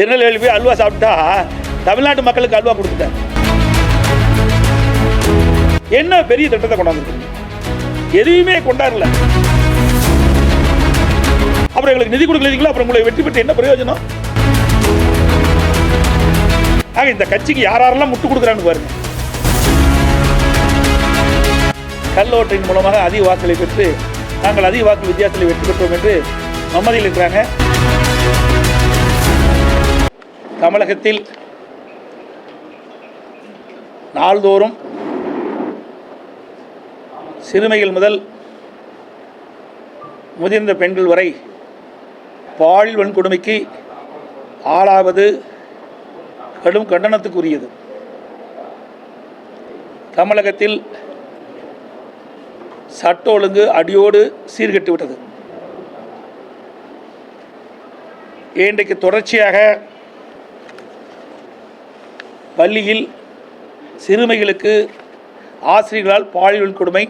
திருநெல்வேலி போய் அல்வா சாப்பிட்டா தமிழ்நாட்டு மக்களுக்கு அல்வா கொடுத்துட்டார். என்ன பெரிய திட்டத்தை கொண்டாந்து எதையுமே கொண்டாடல. அப்புறம் எங்களுக்கு நிதி கொடுக்கலீங்களா, அப்புறம் உங்களை வெற்றி பெற்று என்ன பிரயோஜனம்? ஆக இந்த கட்சிக்கு யாரெல்லாம் முட்டு கொடுக்குறான்னு பாருங்க. கல்லோட்டின் மூலமாக அதிக வாக்குகளை பெற்று நாங்கள் அதிக வாக்கு வித்தியாசத்தில் வெற்றி பெற்றோம் என்று மமதியில் இருக்கிறாங்க. தமிழகத்தில் நாள்தோறும் சிறுமிகள் முதல் முதிர்ந்த பெண்கள் வரை பாலியல் வன்கொடுமைக்கு ஆளாவது கடும் கண்டனத்துக்குரியது. தமிழகத்தில் சட்ட ஒழுங்கு அடியோடு சீர்கெட்டு விட்டது. இன்றைக்கு தொடர்ச்சியாக பள்ளியில் சிறுமிகளுக்கு ஆசிரியர்களால் பாலியல் வன்கொடுமை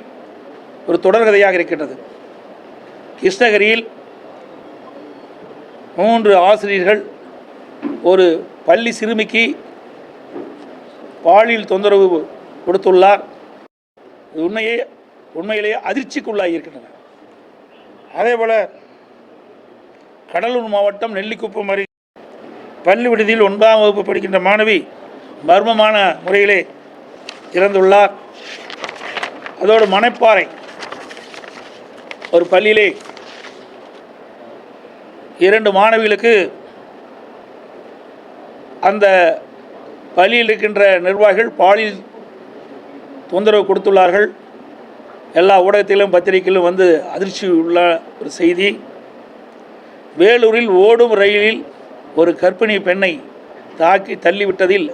ஒரு தொடர்கதையாக இருக்கின்றது. கிருஷ்ணகிரியில் 3 ஆசிரியர்கள் ஒரு பள்ளி சிறுமிக்கு பாலியல் தொந்தரவு கொடுத்துள்ளார். உண்மையிலேயே அதிர்ச்சிக்குள்ளாகி இருக்கின்றன. அதேபோல் கடலூர் மாவட்டம் நெல்லிக்குப்பம் அருகே பள்ளி விடுதியில் 9ஆம் வகுப்பு படிக்கின்ற மாணவி மர்மமான முறையிலே இறந்துள்ளார். அதோடு மணப்பாறை ஒரு பள்ளியிலே 2 மாணவிகளுக்கு அந்த பள்ளியில் இருக்கின்ற நிர்வாகிகள் பாலியல் தொந்தரவு கொடுத்துள்ளார்கள். எல்லா ஊடகத்திலும் பத்திரிகையிலும் வந்து அதிர்ச்சி உள்ள ஒரு செய்தி. வேலூரில் ஓடும் ரயிலில் ஒரு கர்ப்பிணி பெண்ணை தாக்கி தள்ளிவிட்டதில்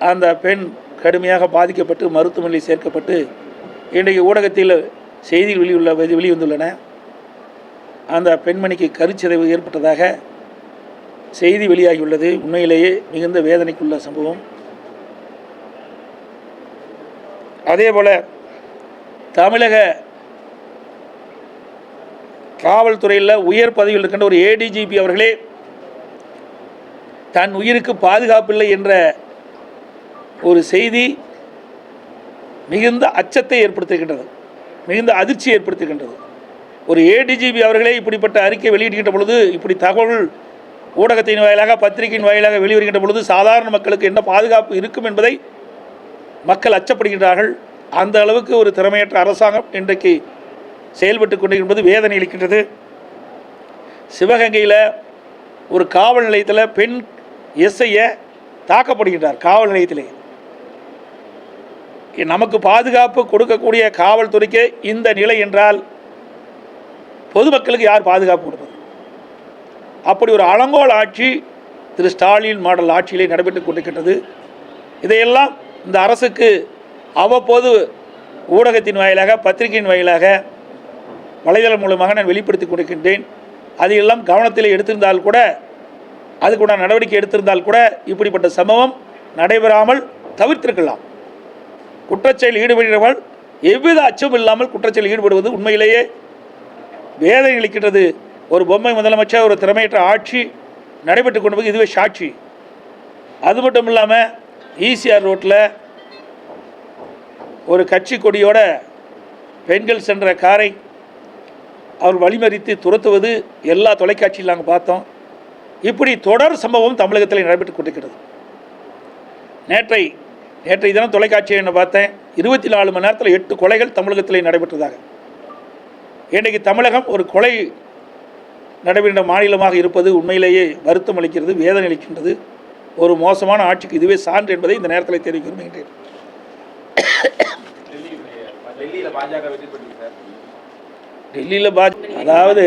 அந்த பெண் கடுமையாக பாதிக்கப்பட்டு மருத்துவமனையில் சேர்க்கப்பட்டு இன்றைக்கு ஊடகத்தில் செய்திகள் வெளிவந்துள்ளன. அந்த பெண்மணிக்கு கருச்சிதைவு ஏற்பட்டதாக செய்தி வெளியாகியுள்ளது. உண்மையிலேயே மிகுந்த வேதனைக்குள்ள சம்பவம். அதேபோல் தமிழக காவல்துறையில் உயர் பதவியில் இருக்கின்ற ஒரு ஏடிஜிபி அவர்களே தன் உயிருக்கு பாதுகாப்பில்லை என்ற ஒரு செய்தி மிகுந்த அச்சத்தை ஏற்படுத்துகின்றது, மிகுந்த அதிர்ச்சி ஏற்படுத்துகின்றது. ஒரு ஏடிஜிபி அவர்களே இப்படிப்பட்ட அறிக்கை வெளியிடுகின்ற பொழுது, இப்படி தகவல் ஊடகத்தின் வாயிலாக பத்திரிகையின் வாயிலாக வெளிவருகின்ற பொழுது சாதாரண மக்களுக்கு என்ன பாதுகாப்பு இருக்கும் என்பதை மக்கள் அச்சப்படுகின்றார்கள். அந்த அளவுக்கு ஒரு திறமையற்ற அரசாங்கம் இன்றைக்கு செயல்பட்டு கொண்டிருப்பது வேதனை அளிக்கின்றது. சிவகங்கையில் ஒரு காவல் நிலையத்தில் பெண் எஸ்ஐயை தாக்கப்படுகின்றார். காவல் நிலையத்திலே நமக்கு பாதுகாப்பு கொடுக்கக்கூடிய காவல்துறைக்கு இந்த நிலை என்றால் பொதுமக்களுக்கு யார் பாதுகாப்பு கொடுப்பது? அப்படி ஒரு அலங்கோல் ஆட்சி திரு ஸ்டாலின் மாடல் ஆட்சியிலே நடைபெற்றுக் கொண்டிருக்கின்றது. இதையெல்லாம் இந்த அரசுக்கு அவ்வப்போது ஊடகத்தின் வாயிலாக பத்திரிகையின் வாயிலாக வலைதளம் மூலமாக நான் வெளிப்படுத்தி கொடுக்கின்றேன். அதையெல்லாம் கவனத்தில் எடுத்திருந்தால் கூட, அதுக்குள்ள நடவடிக்கை எடுத்திருந்தால் கூட இப்படிப்பட்ட சம்பவம் நடைபெறாமல் தவிர்த்திருக்கலாம். குற்றச்செயல் ஈடுபடுகிறவர்கள் எவ்வித அச்சமும் இல்லாமல் குற்றச்செயல் ஈடுபடுவது உண்மையிலேயே வேதனை அளிக்கின்றது. ஒரு பொம்மை முதலமைச்சர், ஒரு திறமையற்ற ஆட்சி நடைபெற்றுக் கொண்டு இதுவே சாட்சி. அது மட்டும் இல்லாமல் ஈசிஆர் ரோட்டில் ஒரு கட்சி கொடியோட பெண்கள் சென்ற காரை அவர் வழிமறித்து துரத்துவது எல்லா தொலைக்காட்சியில் நாங்கள் பார்த்தோம். இப்படி தொடர் சம்பவம் தமிழகத்தில் நடைபெற்றுக் கொண்டிருக்கிறது. நேற்றை தினம் தொலைக்காட்சியை என்ன பார்த்தேன், 24 மணி நேரத்தில் 8 கொலைகள் தமிழகத்தில் நடைபெற்றதாக. இன்றைக்கு தமிழகம் ஒரு கொலை நடைபெறுகின்ற மாநிலமாக இருப்பது உண்மையிலேயே வருத்தம் அளிக்கிறது, வேதனை அளிக்கின்றது. ஒரு மோசமான ஆட்சிக்கு இதுவே சான்று என்பதை இந்த நேரத்தில் தெரிவிக்க விரும்புகின்றேன். டெல்லியில் அதாவது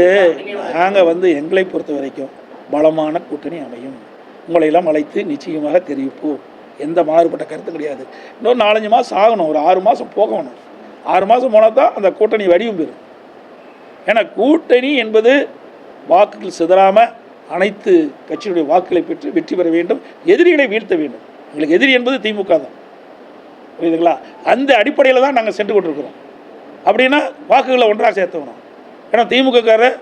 நாங்கள் எங்களை பொறுத்த வரைக்கும் பலமான கூட்டணி அமையும், உங்களையெல்லாம் அழைத்து நிச்சயமாக தெரிவிப்போம். எந்த மாறுபட்ட கருத்து கிடையாது. இன்னொரு 4-5 மாதம் ஆகணும், ஒரு 6 மாதம் போகணும். 6 மாதம் போனால் தான் அந்த கூட்டணி வடிவம் பெறும். ஏன்னா கூட்டணி என்பது வாக்குகள் சிதறாமல் அனைத்து கட்சியினுடைய வாக்குகளை பெற்று வெற்றி பெற வேண்டும், எதிரிகளை வீழ்த்த வேண்டும். எங்களுக்கு எதிரி என்பது திமுக தான், புரியுதுங்களா? அந்த அடிப்படையில் தான் நாங்கள் சென்று கொண்டிருக்கிறோம். அப்படின்னா வாக்குகளை ஒன்றாக சேர்த்துக்கணும். ஏன்னா திமுகக்காரர்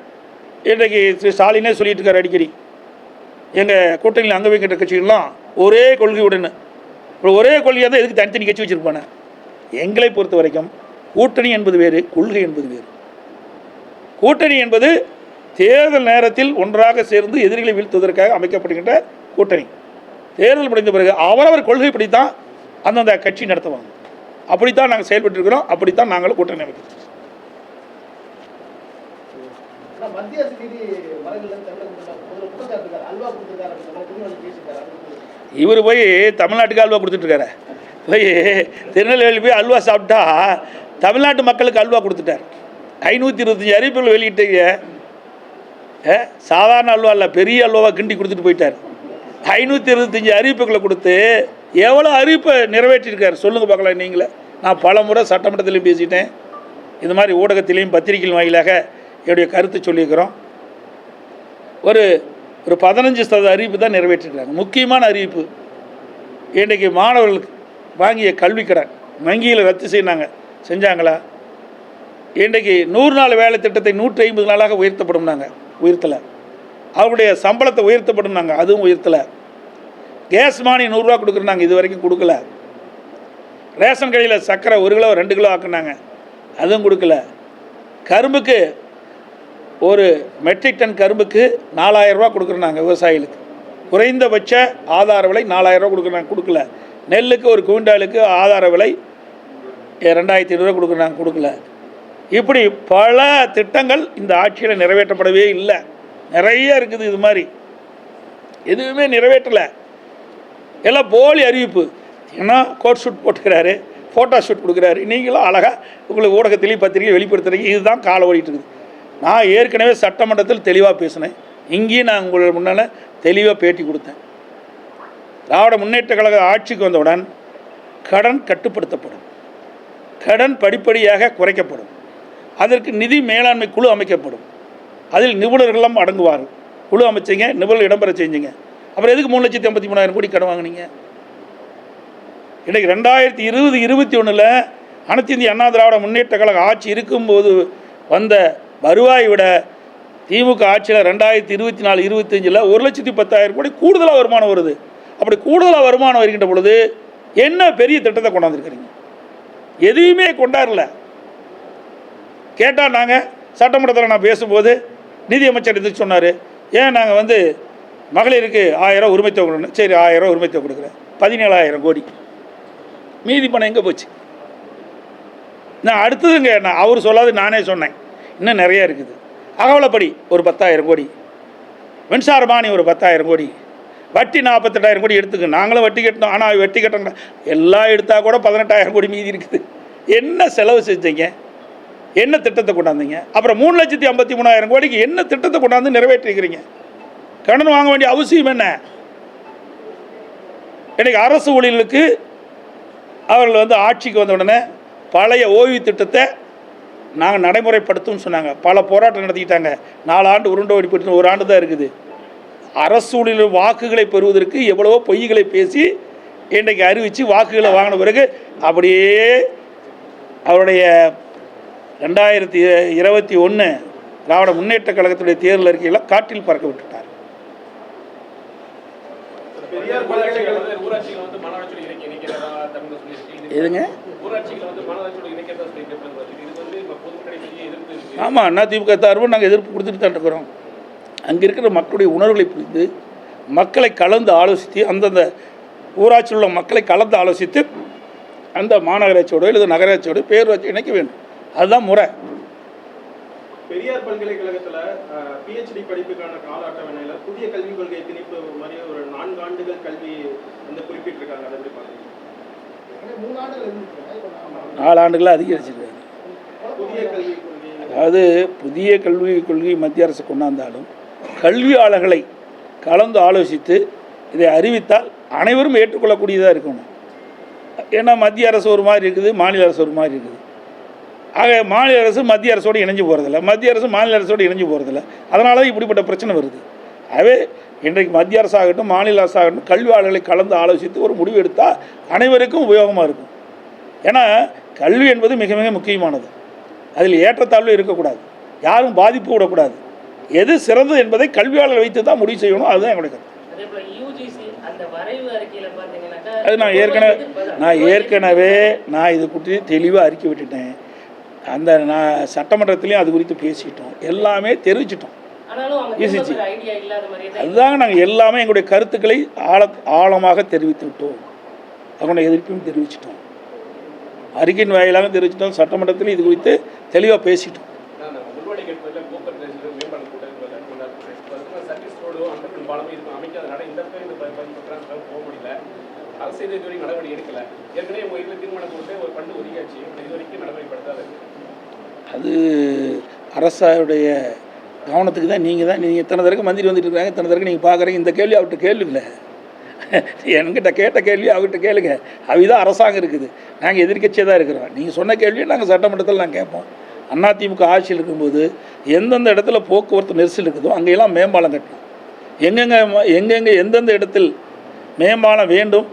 இன்றைக்கு ஸ்டாலினே சொல்லிட்டு இருக்கார், அடிக்கடி எங்கள் கூட்டணியில் அங்கே வைக்கின்ற கட்சிகள்லாம் ஒரே கொள்கையுடன் ஒரே கொள்கையாக தான் எதுக்கு தனித்தனி கட்சி வச்சுருப்பானே. எங்களை பொறுத்த வரைக்கும் கூட்டணி என்பது வேறு, கொள்கை என்பது வேறு. கூட்டணி என்பது தேர்தல் நேரத்தில் ஒன்றாக சேர்ந்து எதிரிகளை வீழ்த்துவதற்காக அமைக்கப்படுகின்ற கூட்டணி. தேர்தல் முடிந்த பிறகு அவரவர் கொள்கைப்படி தான் அந்தந்த கட்சி நடத்துவாங்க. அப்படித்தான் நாங்கள் செயல்பட்டு இருக்கிறோம். அப்படித்தான் நாங்களும் கூட்டணி அமைக்கிறோம். இவர் போய் தமிழ்நாட்டுக்கு அல்வா கொடுத்துட்ருக்காரு. போய் திருநெல்வேலி போய் அல்வா சாப்பிட்டா தமிழ்நாட்டு மக்களுக்கு அல்வா கொடுத்துட்டார். 525 அறிவிப்புகள் வெளியிட்டீங்க. சாதாரண அல்வா இல்லை, பெரிய அல்வாவை கிண்டி கொடுத்துட்டு போயிட்டார். 525 அறிவிப்புகளை கொடுத்து எவ்வளோ அறிவிப்பை நிறைவேற்றியிருக்காரு சொல்லுங்கள் பார்க்கலாம். நீங்களே நான் பல முறை சட்டமன்றத்திலையும் பேசிட்டேன், இந்த மாதிரி ஊடகத்திலையும் பத்திரிகையின் வாயிலாக என்னுடைய கருத்து சொல்லியிருக்கிறோம். ஒரு 15% அறிவிப்பு தான் நிறைவேற்றிருக்காங்க. முக்கியமான அறிவிப்பு, இன்றைக்கு மாணவர்களுக்கு வாங்கிய கல்வி கடன் வங்கியில் ரத்து செய்யினாங்க, செஞ்சாங்களா? இன்றைக்கு 100 நாள் வேலை திட்டத்தை 150 நாளாக உயர்த்தப்படும்னாங்க, உயர்த்தலை. அவருடைய சம்பளத்தை உயர்த்தப்படும்னாங்க, அதுவும் உயர்த்தலை. கேஸ் மானியம் 100 ரூபா கொடுக்குறாங்க, இது வரைக்கும் கொடுக்கல. ரேஷன் கடையில் சர்க்கரை 1 கிலோ 2 கிலோ ஆக்குனாங்க, அதுவும் கொடுக்கல. கரும்புக்கு ஒரு மெட்ரிக் டன் கரும்புக்கு 4000 ரூபா கொடுக்குறாங்க விவசாயிகளுக்கு. குறைந்தபட்ச ஆதார விலை 4000 ரூபா கொடுக்குறாங்க, கொடுக்கல. நெல்லுக்கு ஒரு குவிண்டாலுக்கு ஆதார விலை 2500 ரூபா கொடுக்குறாங்க, கொடுக்கல. இப்படி பல திட்டங்கள் இந்த ஆட்சியில் நிறைவேற்றப்படவே இல்லை. நிறைய இருக்குது, இது மாதிரி எதுவுமே நிறைவேற்றலை. எல்லாம் போலி அறிவிப்பு. ஏன்னா கோட் ஷூட் போட்டுக்கிறாரு, ஃபோட்டோ ஷூட் கொடுக்குறாரு. நீங்களும் அழகாக உங்களுக்கு ஊடகத்திலையும் பத்திரிகை வெளிப்படுத்துறீங்க. இதுதான் காலம் ஓடிட்டு இருக்குது. நான் ஏற்கனவே சட்டமன்றத்தில் தெளிவாக பேசினேன், இங்கேயும் நான் உங்கள் முன்னால் தெளிவாக பேட்டி கொடுத்தேன். திராவிட முன்னேற்ற கழக ஆட்சிக்கு வந்தவுடன் கடன் கட்டுப்படுத்தப்படும், கடன் படிப்படியாக குறைக்கப்படும், அதற்கு நிதி மேலாண்மை குழு அமைக்கப்படும், அதில் நிபுணர்கள்லாம் அடங்குவார்கள். குழு அமைச்சிங்க, நிபுணர்கள் இடம்பெற செஞ்சுங்க. அப்புறம் எதுக்கு 3,83,000 கோடி கடன் வாங்கினீங்க? இன்றைக்கு 2020-21 அனைத்து இந்திய அண்ணா திராவிட முன்னேற்ற கழக ஆட்சி இருக்கும்போது வந்த வருவாயை விட திமுக ஆட்சியில் 2024-25 1,10,000 கோடி கூடுதலாக வருமானம் வருது. அப்படி கூடுதலாக வருமானம் வருகின்ற பொழுது என்ன பெரிய திட்டத்தை கொண்டாந்துருக்கிறீங்க? எதையுமே கொண்டாடல. கேட்டால் நாங்கள் சட்டமன்றத்தில் நான் பேசும்போது நிதியமைச்சர் இது சொன்னார், ஏன் நாங்கள் மகளிருக்கு 1000 உரிமை தொகை கொடுக்கணும். சரி, 1000 உரிமை தொகை கொடுக்குறேன், 17,000 கோடி. மீதி பணம் எங்கே போச்சு? நான் அடுத்ததுங்க, நான் அவர் சொல்லாது நானே சொன்னேன், இன்னும் நிறைய இருக்குது. அகவலப்படி ஒரு 10,000 கோடி, மின்சார மானியம் ஒரு 10,000 கோடி, வட்டி 48,000 கோடி எடுத்துக்கு. நாங்களும் வட்டி கட்டணும், ஆனால் வட்டி கட்டணும் எல்லாம் எடுத்தால் கூட 18,000 கோடி மீதி இருக்குது. என்ன செலவு செஞ்சீங்க? என்ன திட்டத்தை கொண்டாந்தீங்க? அப்புறம் 3,53,000 கோடிக்கு என்ன திட்டத்தை கொண்டாந்து நிறைவேற்றிருக்கிறீங்க? கடன் வாங்க வேண்டிய அவசியம் என்ன? இன்றைக்கு அரசு ஊழியர்களுக்கு அவர்கள் ஆட்சிக்கு வந்த உடனே பழைய ஓய்வு திட்டத்தை நாங்கள் நடைமுறைப்படுத்தும் சொன்னாங்க. பல போராட்டம் நடத்திக்கிட்டாங்க. 4 ஆண்டு உருண்டை ஓடிப்பட்டு 1 ஆண்டு தான் இருக்குது. அரசு ஊழியர்கள் வாக்குகளை பெறுவதற்கு எவ்வளவோ பொய்களை பேசி இன்றைக்கு அறிவித்து வாக்குகளை வாங்கின பிறகு அப்படியே அவருடைய 2021 திராவிட முன்னேற்ற கழகத்துடைய தேர்தல் அறிக்கையில் காற்றில் பறக்க விட்டுட்டார். எதுங்க? ஆமாம், அதிமுக சார்பு நாங்கள் எதிர்ப்பு கொடுத்துட்டு தான் இருக்கிறோம். அங்கே இருக்கிற மக்களுடைய உணர்வுகளை புரிந்து மக்களை கலந்து ஆலோசித்து அந்தந்த ஊராட்சியில் உள்ள மக்களை கலந்து ஆலோசித்து அந்த மாநகராட்சியோடு இல்லை நகராட்சியோடு பேரூராட்சி இணைக்க வேண்டும். அதுதான் முறை. பெரியார் பல்கலைக்கழகத்தில் PhD படிப்புக்கான கால அட்டவணையில் புதிய கல்விக் கொள்கை திணிப்பு மாதிரி ஒரு 4 ஆண்டுகள் கல்வி குறிப்பிட்டிருக்காங்க. அதை எப்படி பார்க்குறீங்க? 4 ஆண்டுகளாக அதிகரிச்சிருக்காங்க. அதாவது புதிய கல்விக் கொள்கை மத்திய அரசு கொண்டாந்தாலும் கல்வியாளர்களை கலந்து ஆலோசித்து இதை அறிவித்தால் அனைவரும் ஏற்றுக்கொள்ளக்கூடியதாக இருக்கணும். ஏன்னா மத்திய அரசு ஒரு மாதிரி இருக்குது, மாநில அரசு ஒரு மாதிரி இருக்குது. ஆக மாநில அரசு மத்திய அரசோடு இணைஞ்சு போகிறதில்ல, மத்திய அரசு மாநில அரசோடு இணைஞ்சு போகிறதில்ல. அதனால தான் இப்படிப்பட்ட பிரச்சனை வருது. ஆகவே இன்றைக்கு மத்திய அரசாகட்டும் மாநில அரசாகட்டும் கல்வியாளர்களை கலந்து ஆலோசித்து ஒரு முடிவு எடுத்தால் அனைவருக்கும் உபயோகமாக இருக்கும். ஏன்னா கல்வி என்பது மிக மிக முக்கியமானது. அதில் ஏற்றத்தாழ்வு இருக்கக்கூடாது, யாரும் பாதிப்பு விடக்கூடாது. எது சிறந்தது என்பதை கல்வியாளர் வைத்து தான் முடிவு செய்யணும். அதுதான் எங்களுடைய கருத்து. அதே போல யூஜிசி அந்த வரைவு அறிக்கையில பாத்தீங்கன்னாக்கா அது நான் இது குறித்து தெளிவாக அறிக்கை விட்டுட்டேன். அந்த நான் சட்டமன்றத்திலையும் அது குறித்து பேசிட்டோம், எல்லாமே தெரிவிச்சிட்டோம். ஆனாலும் அவங்க யூசிசி ஐடியா இல்லாத மாதிரி தான் அதுதாங்க நாங்கள் எல்லாமே எங்களுடைய கருத்துக்களை ஆழமாக தெரிவித்து விட்டோம். அதனுடைய எதிர்ப்பையும் தெரிவிச்சிட்டோம், அறிக்கையின் வாயிலாக தெரிவிச்சிட்டோம், சட்டமன்றத்தில் இது குறித்து தெளிவாக பேசிட்டோம். அது அரசாவுடைய கவனத்துக்கு தான். நீங்கள் இத்தனை தடவை மந்திரி வந்துட்டு இருக்காங்க, இத்தனை தடவை நீங்கள் பார்க்குறீங்க. இந்த கேள்வி அவர்கிட்ட கேளுங்கள, என்கிட்ட கேட்ட கேள்வி அவர்கிட்ட கேளுங்க. அவைதான் அரசாங்கம் இருக்குது, நாங்கள் எதிர்க்கட்சியாக தான் இருக்கிறோம். நீங்கள் சொன்ன கேள்வியை நாங்கள் சட்டமன்றத்தில் நாங்கள் கேட்போம். அதிமுக ஆட்சியில் இருக்கும்போது எந்தெந்த இடத்துல போக்குவரத்து நெரிசல் இருக்குதோ அங்கெல்லாம் மேம்பாலம் கட்டணும். எங்கெங்கே எந்தெந்த இடத்தில் மேம்பாலம் வேண்டும்,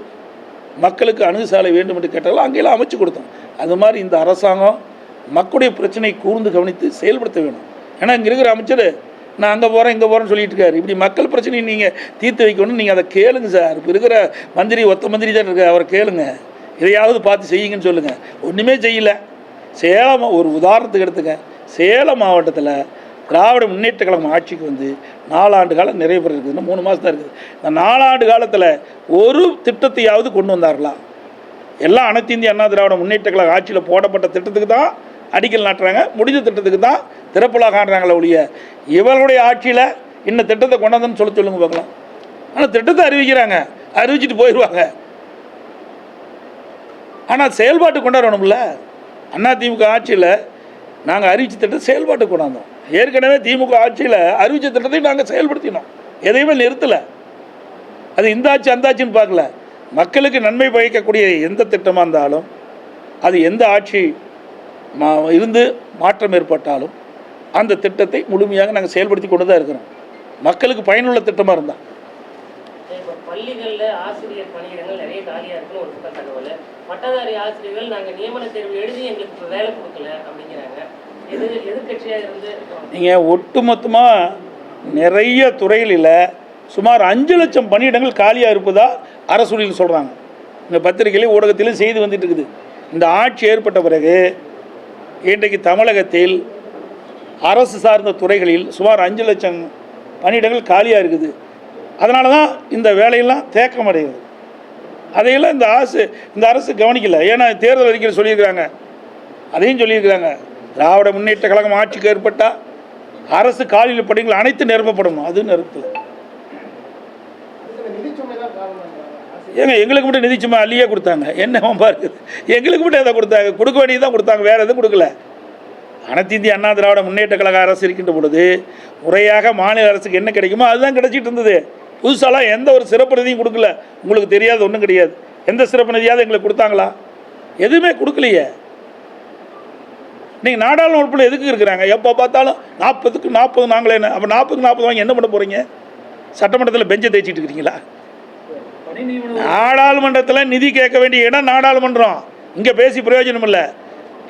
மக்களுக்கு அணுகுசாலை வேண்டும் என்று கேட்டாலும் அங்கெல்லாம் அமைச்சு கொடுத்தோம். அது மாதிரி இந்த அரசாங்கம் மக்களுடைய பிரச்சனை கூர்ந்து கவனித்து செயல்படுத்த வேணும். ஏன்னா இங்கே இருக்கிற அமைச்சர் நான் அங்கே போகிறேன் இங்கே போகிறேன்னு சொல்லிட்டு இருக்காரு. இப்படி மக்கள் பிரச்சனையை நீங்கள் தீர்த்து வைக்கணும். நீங்கள் அதை கேளுங்க சார். இப்போ இருக்கிற மந்திரி ஒத்த மந்திரி தான் இருக்கார், அவரை கேளுங்க, இதையாவது பார்த்து செய்யுங்கன்னு சொல்லுங்கள். ஒன்றுமே செய்யலை. சேலம் ஒரு உதாரணத்துக்கு எடுத்துங்க. சேலம் மாவட்டத்தில் திராவிட முன்னேற்ற கழகம் ஆட்சிக்கு வந்து 4 ஆண்டு காலம் நிறைவு பெற இருக்குது, இன்னும் 3 மாதம் தான் இருக்குது. இந்த 4 ஆண்டு காலத்தில் ஒரு திட்டத்தையாவது கொண்டு வந்தார்களா? எல்லாம் அனைத்து இந்திய அண்ணா திராவிட முன்னேற்ற கழக ஆட்சியில் போடப்பட்ட திட்டத்துக்கு தான் அடிக்கல் நாட்டுறாங்க, முடிஞ்ச திட்டத்துக்கு தான் திறப்புலா காண்றாங்களே ஒழிய இவர்களுடைய ஆட்சியில் இன்னும் திட்டத்தை கொண்டாந்தன்னு சொல்லுங்க பார்க்கலாம். ஆனால் திட்டத்தை அறிவிக்கிறாங்க, அறிவிச்சிட்டு போயிடுவாங்க. ஆனால் செயல்பாட்டு கொண்டாடணும்ல. அதிமுக ஆட்சியில் நாங்கள் அறிவிச்ச திட்டத்தை செயல்பாட்டு கொண்டாந்தோம். ஏற்கனவே திமுக ஆட்சியில் அறிவிச்ச திட்டத்தை நாங்கள் செயல்படுத்தினோம், எதையுமே நிறுத்தலை. அது இந்த ஆட்சி அந்த ஆட்சின்னு பார்க்கல. மக்களுக்கு நன்மை பயக்கக்கூடிய எந்த திட்டமாக இருந்தாலும், அது எந்த ஆட்சி இருந்து மாற்றம் ஏற்பட்டாலும் அந்த திட்டத்தை முழுமையாக நாங்கள் செயல்படுத்தி கொண்டு தான் இருக்கிறோம். மக்களுக்கு பயனுள்ள திட்டமாக இருந்தால். பள்ளிகளில் ஆசிரியர் பணியிடங்கள் நிறைய காலியாக இருக்குன்னு ஒரு பக்கம் தகவல். பட்டதாரி ஆசிரியர்கள் நாங்கள் நியமன தேர்வு எழுதி எங்களுக்கு வேலை கொடுக்கல அப்படிங்கிறாங்க. எதிர்கட்சியாக இருந்து நீங்கள் ஒட்டுமொத்தமாக நிறைய துறைகளில் சுமார் 5 லட்சம் பணியிடங்கள் காலியாக இருப்பதா அரசு சொல்கிறாங்க. இந்த பத்திரிகையிலும் ஊடகத்திலும் செய்தி வந்துட்டு இருக்குது. இந்த ஆட்சி ஏற்பட்ட பிறகு இன்றைக்கு தமிழகத்தில் அரசு சார்ந்த துறைகளில் சுமார் 5 லட்சம் பணியிடங்கள் காலியாக இருக்குது. அதனால தான் இந்த வேலையெல்லாம் தேக்கமடைகிறது. அதையெல்லாம் இந்த அரசு கவனிக்கல. ஏன்னா தேர்தல் அறிக்கையில் சொல்லியிருக்கிறாங்க, அதையும் சொல்லியிருக்கிறாங்க, திராவிட முன்னேற்ற கழகம் ஆட்சிக்கு ஏற்பட்டால் அரசு காலியில் பணிகள் அனைத்து நிரப்பப்படணும். அது நிறுத்தல. ஏங்க எங்களுக்கு மட்டும் நிதி சும்மா அள்ளியே கொடுத்தாங்க, என்ன இருக்குது? எங்களுக்கு மட்டும் எதை கொடுத்தாங்க? கொடுக்க வேண்டியது தான் கொடுத்தாங்க, வேறு எதுவும் கொடுக்கல. அனைத்து இந்திய அண்ணா திராவிட முன்னேற்ற கழக அரசு இருக்கின்ற பொழுது முறையாக மாநில அரசுக்கு என்ன கிடைக்குமோ அதுதான் கிடைச்சிட்டு இருந்தது. புதுசாலாம் எந்த ஒரு சிறப்பு நிதியும் கொடுக்கல. உங்களுக்கு தெரியாது ஒன்றும் கிடையாது. எந்த சிறப்பு நிதியாவது எங்களுக்கு கொடுத்தாங்களா? எதுவுமே கொடுக்கலையே. நீங்கள் நாடாளுமன்ற உறுப்பினர் எதுக்கு இருக்கிறாங்க? எப்போ பார்த்தாலும் 40க்கு 40 நாங்களே என்ன? அப்போ 40க்கு 40 வாங்கி என்ன பண்ண போகிறீங்க? சட்டமன்றத்தில் பெஞ்சை தேய்ச்சிட்டு இருக்கிறீங்களா? நாடாளுமன்றத்தில் நிதி கேட்க வேண்டிய இடம் நாடாளுமன்றம். இங்கே பேசி பிரயோஜனம் இல்லை.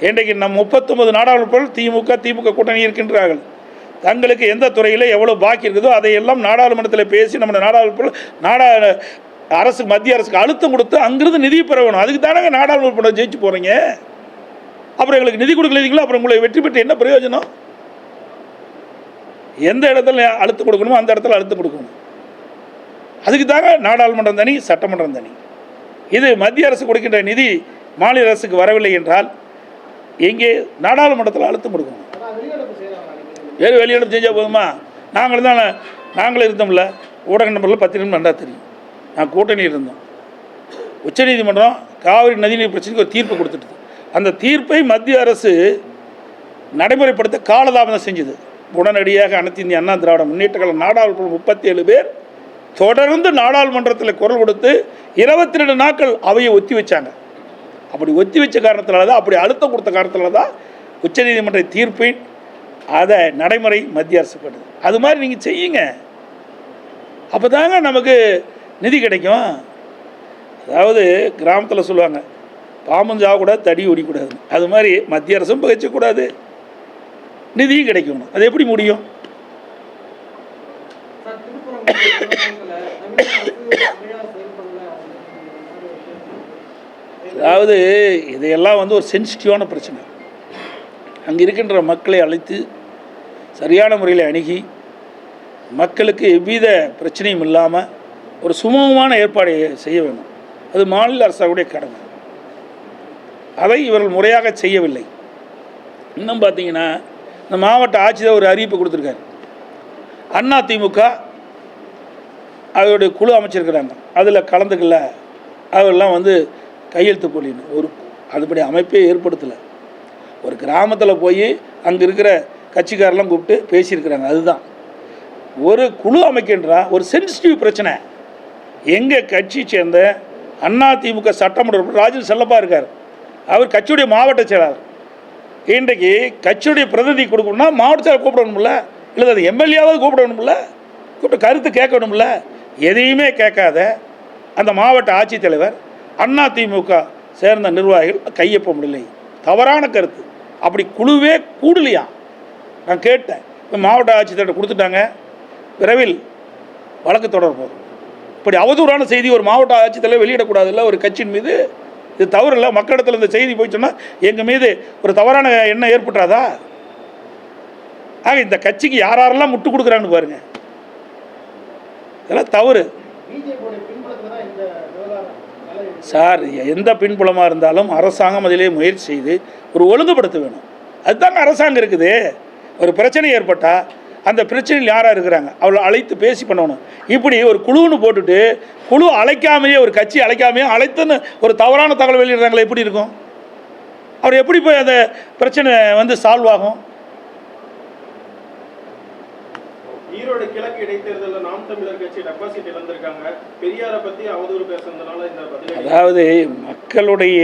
இன்றைக்கு நம் 39 நாடாளுமன்ற திமுக கூட்டணி இருக்கின்றார்கள். தங்களுக்கு எந்த துறையில் எவ்வளோ பாக்கி இருக்குதோ அதையெல்லாம் நாடாளுமன்றத்தில் பேசி நம்ம அரசு மத்திய அரசுக்கு அழுத்தம் கொடுத்து அங்கிருந்து நிதி பெற வேணும். அதுக்கு தானே நாடாளுமன்ற ஜெயிச்சு போகிறீங்க. அப்புறம் எங்களுக்கு நிதி கொடுக்கலீங்களா, அப்புறம் உங்களை வெற்றி பெற்று என்ன பிரயோஜனம்? எந்த இடத்துல அழுத்தம் கொடுக்கணுமோ அந்த இடத்துல அழுத்தம் கொடுக்கணும். அதுக்கு தாங்க நாடாளுமன்றம் தனி, சட்டமன்றம் தனி. இது மத்திய அரசு கொடுக்கின்ற நிதி மாநில அரசுக்கு வரவில்லை என்றால் எங்கே நாடாளுமன்றத்தில் அழுத்தம் கொடுக்கணும். வேறு வெளியிடம் செஞ்சால் போதுமா? நாங்களும் இருந்தோம்ல, ஊடக நம்பரில் 10 நிமிடம் நன்றா தெரியும். நான் கூட்டணி இருந்தோம். உச்சநீதிமன்றம் காவிரி நதிநீர் பிரச்சனைக்கு ஒரு தீர்ப்பு கொடுத்துட்டு அந்த தீர்ப்பை மத்திய அரசு நடைமுறைப்படுத்த காலதாமதம் செஞ்சது. உடனடியாக அனைத்து இந்திய அண்ணா திராவிட முன்னேற்ற கழக நாடாளுமன்ற 37 பேர் தொடர்ந்து நாடாளுமன்றத்தில் குரல் கொடுத்து 22 நாட்கள் அவையை ஒத்தி வச்சாங்க. அப்படி ஒத்தி வச்ச காரணத்தினால தான், அப்படி அழுத்தம் கொடுத்த காரணத்தினால தான் உச்சநீதிமன்ற தீர்ப்பின் அதை நடைமுறை மத்திய அரசு பண்ணுது. அது மாதிரி நீங்கள் செய்யுங்க, அப்போ தாங்க நமக்கு நிதி கிடைக்கும். அதாவது கிராமத்தில் சொல்லுவாங்க, பாம்பும் சாகக்கூடாது தடி ஓடிக்கூடாது. அது மாதிரி மத்திய அரசும் பகிச்சக்கூடாது, நிதியும் கிடைக்கணும். அது எப்படி முடியும்? அதாவது இதையெல்லாம் வந்து ஒரு சென்சிட்டிவான பிரச்சனை. அங்கே இருக்கின்ற மக்களை அழைத்து சரியான முறையில் அணுகி மக்களுக்கு எவ்வித பிரச்சனையும் இல்லாமல் ஒரு சுமூகமான ஏற்பாடை செய்ய வேண்டும். அது மாநில அரசாவுடைய கடமை. அதை இவர்கள் முறையாக செய்யவில்லை. இன்னும் பார்த்தீங்கன்னா இந்த மாவட்ட ஆட்சியர் ஒரு அறிவிப்பு கொடுத்துருக்காரு. அதிமுக அவருடைய குழு அமைச்சிருக்கிறாங்க, அதில் கலந்துக்கல, அவரெல்லாம் வந்து கையெழுத்து போலின்னு ஒரு அதுபடி அமைப்பே ஏற்படுத்தலை. ஒரு கிராமத்தில் போய் அங்கே இருக்கிற கட்சிக்காரெல்லாம் கூப்பிட்டு பேசியிருக்கிறாங்க. அதுதான் ஒரு குழு அமைக்கின்றா ஒரு சென்சிட்டிவ் பிரச்சனை. எங்கள் கட்சி சேர்ந்த அதிமுக சட்டமன்ற உறுப்பினர் ராஜன் செல்லப்பா இருக்கார். அவர் கட்சியுடைய மாவட்ட செயலாளர். இன்றைக்கு கட்சியுடைய பிரதிநிதி கொடுக்கணும்னா மாவட்ட செயலர் கூப்பிடணும்ல, இல்லை அது எம்எல்ஏவாவது கூப்பிடணும்ல, கூப்பிட்டு கருத்து கேட்கணும்ல. எதையுமே கேட்காத அந்த மாவட்ட ஆட்சித்தலைவர் அதிமுக சேர்ந்த நிர்வாகிகள் கையொப்ப முடியலை. தவறான கருத்து. அப்படி குழுவே கூடலையா? நான் கேட்டேன். மாவட்ட ஆட்சித்தலைவர் கொடுத்துட்டாங்க, விரைவில் வழக்கு தொடரப்போம். இப்படி அவதூறான செய்தி ஒரு மாவட்ட ஆட்சித்தலைவர் வெளியிடக்கூடாதுல்ல ஒரு கட்சியின் மீது. இது தவறு இல்லை. மக்களிடத்தில் இந்த செய்தி போயிடுச்சுன்னா எங்கள் மீது ஒரு தவறான எண்ணம் ஏற்பட்டாதா? ஆக இந்த கட்சிக்கு யாரெல்லாம் முட்டு கொடுக்குறான்னு பாருங்க. இதெல்லாம் தவறு சார். எந்த பின்புலமாக இருந்தாலும் அரசாங்கம் அதிலே முயற்சி செய்து ஒரு ஒழுங்குபடுத்த வேணும். அதுதாங்க அரசாங்கம் இருக்குது. ஒரு பிரச்சனை ஏற்பட்டால் அந்த பிரச்சனையில் யாராக இருக்கிறாங்க அவளை அழைத்து பேசி பண்ணணும். இப்படி ஒரு குழுன்னு போட்டுட்டு குழு அழைக்காமையே ஒரு கட்சி அழைக்காமையே அழைத்துன்னு ஒரு தவறான தகவல் வெளியிடுறாங்களே, எப்படி இருக்கும்? அவர் எப்படி போய் அந்த பிரச்சனை வந்து சால்வ் ஆகும்? ஈரோடு கிழக்கு இடைத்தேர்தலில் நாம் தமிழர் கட்சி டெபாசிட் இழந்திருக்காங்க. பெரியாரை பற்றி அவதூறு பேசுறதுனால இந்த பதில். அதாவது மக்களுடைய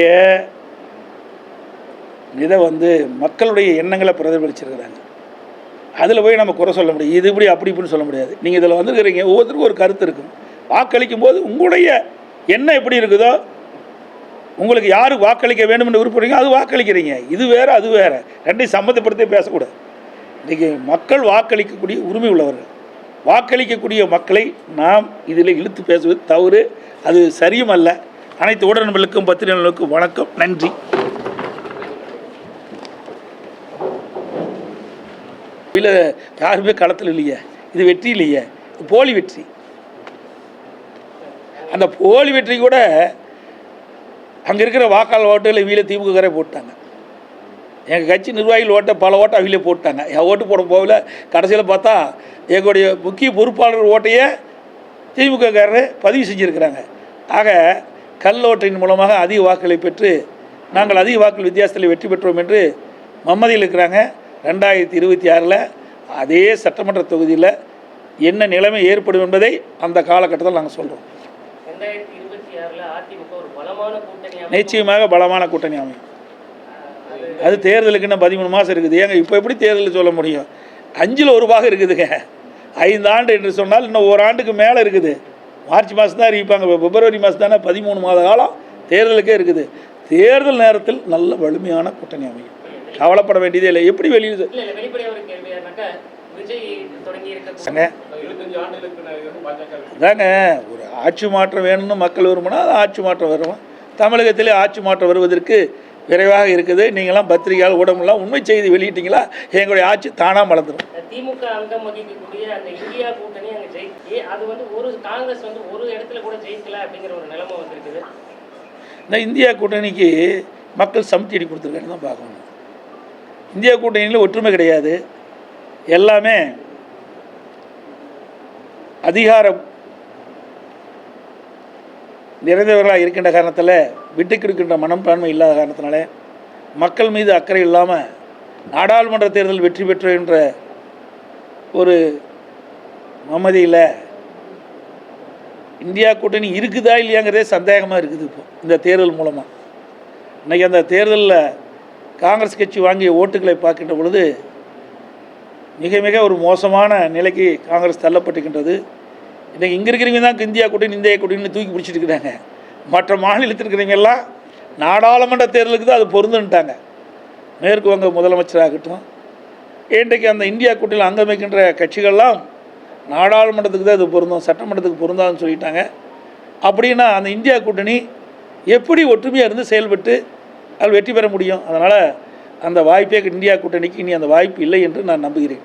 இதை வந்து மக்களுடைய எண்ணங்களை பிரதிபலிச்சிருக்கிறாங்க. அதில் போய் நம்ம குறை சொல்ல முடியும். இது இப்படி அப்படி இப்படின்னு சொல்ல முடியாது. நீங்கள் இதில் வந்துருக்கிறீங்க, ஒவ்வொருத்தருக்கும் ஒரு கருத்து இருக்கும். வாக்களிக்கும் போது உங்களுடைய எண்ணம் எப்படி இருக்குதோ, உங்களுக்கு யாருக்கு வாக்களிக்க வேண்டும்னு விருப்பறீங்க அது வாக்களிக்கிறீங்க. இது வேறு அது வேறு, ரெண்டையும் சம்மந்தப்படுத்தி பேசக்கூடாது. இன்றைக்கி மக்கள் வாக்களிக்கக்கூடிய உரிமை உள்ளவர்கள். வாக்களிக்கக்கூடிய மக்களை நாம் இதில் இழுத்து பேசுவது தவறு, அது சரியும் அல்ல. அனைத்து ஊடகங்களுக்கும் பத்திரிகைகளுக்கும் வணக்கம், நன்றி. இல்லை யாருமே களத்தில் இல்லையே, இது வெற்றி இல்லையே, இது போலி வெற்றி. அந்த போலி வெற்றி கூட அங்கே இருக்கிற வாக்காளர் ஓட்டுகளை வீல திமுக போட்டாங்க. எங்கள் கட்சி நிர்வாகிகள் ஓட்டை பல ஓட்டை அவிலே போட்டாங்க. என் ஓட்டு போட போகல. கடைசியில் பார்த்தா எங்களுடைய முக்கிய பொறுப்பாளர் ஓட்டையே திமுககாரர் பதிவு செஞ்சுருக்கிறாங்க. ஆக கல் ஓட்டின் மூலமாக அதிக வாக்குகளை பெற்று நாங்கள் அதிக வாக்குகள் வித்தியாசத்தில் வெற்றி பெற்றோம் என்று மம்மதியில் இருக்கிறாங்க. 2026 அதே சட்டமன்ற தொகுதியில் என்ன நிலைமை ஏற்படும் என்பதை அந்த காலகட்டத்தில் நாங்கள் சொல்கிறோம். 2026 அதிமுக ஒரு பலமான கூட்டணி, நிச்சயமாக பலமான கூட்டணி அமையும். அது தேர்தலுக்கு இன்னும் 13 மாதம் இருக்குது. ஏங்க இப்போ எப்படி தேர்தலில் சொல்ல முடியும்? 5ல் 1 பாகம் இருக்குதுங்க. 5 ஆண்டு என்று சொன்னால் இன்னும் ஓராண்டுக்கு மேலே இருக்குது. மார்ச் மாதம் தான் அறிவிப்பாங்க. பிப்ரவரி மாதம் தானே 13 மாத காலம் தேர்தலுக்கே இருக்குது. தேர்தல் நேரத்தில் நல்ல வலிமையான கூட்டணி அமையும். கவலைப்பட வேண்டியதே இல்லை. எப்படி வெளியில் அதாங்க ஒரு ஆட்சி மாற்றம் வேணும்னு மக்கள் விரும்பினா அது ஆட்சி மாற்றம் வரும். தமிழகத்திலே ஆட்சி மாற்றம் வருவதற்கு விரைவாக இருக்குது. நீங்களாம் பத்திரிகையால் ஊடகம்லாம் உண்மை செய்தி வெளியிட்டீங்களா எங்களுடைய ஆட்சி தானாக மலர்ந்துடும். திமுக அங்கம் வகிக்கக்கூடிய அந்த இந்தியா கூட்டணி அங்கே ஜெயிச்சு அது வந்து ஒரு காங்கிரஸ் வந்து ஒரு இடத்துல கூட ஜெயிக்கல அப்படிங்கிற ஒரு நிலைமை வந்திருக்குது. இந்த இந்தியா கூட்டணிக்கு மக்கள் சமத்தி அடி கொடுத்துருக்கான்னு தான் பார்க்கணும். இந்தியா கூட்டணியில் ஒற்றுமை கிடையாது. எல்லாமே அதிகாரம் நிறைந்தவர்களாக இருக்கின்ற காரணத்தில் விட்டு கொடுக்கின்ற மனப்பான்மை இல்லாத காரணத்தினால மக்கள் மீது அக்கறை இல்லாமல் நாடாளுமன்ற தேர்தல் வெற்றி பெற்ற என்ற ஒரு மமதியில் இந்தியா கூட்டணி இருக்குதா இல்லையாங்கிறதே சந்தேகமாக இருக்குது. இப்போ இந்த தேர்தல் மூலமாக இன்றைக்கி அந்த தேர்தலில் காங்கிரஸ் கட்சி வாங்கிய ஓட்டுகளை பார்க்கின்ற பொழுது மிக மிக ஒரு மோசமான நிலைக்கு காங்கிரஸ் தள்ளப்பட்டுக்கின்றது. இன்றைக்கி இங்கே இருக்கிறவங்க தான் இந்தியா கூட்டணி தூக்கி பிடிச்சிட்டு இருக்கிறாங்க. மற்ற மாநிலத்தில் இருக்கிறவங்க எல்லாம் நாடாளுமன்ற தேர்தலுக்கு தான் அது பொருந்துன்ட்டாங்க. மேற்கு வங்க முதலமைச்சராகட்டும், இன்றைக்கு அந்த இந்தியா கூட்டணியில் அங்கமைக்கின்ற கட்சிகள்லாம் நாடாளுமன்றத்துக்கு தான் இது பொருந்தும், சட்டமன்றத்துக்கு பொருந்தாதுன்னு சொல்லிட்டாங்க. அப்படின்னா அந்த இந்தியா கூட்டணி எப்படி ஒற்றுமையாக இருந்து செயல்பட்டு அதில் வெற்றி பெற முடியும்? அதனால் அந்த வாய்ப்பே இந்தியா கூட்டணிக்கு இனி அந்த வாய்ப்பு இல்லை என்று நான் நம்புகிறேன்.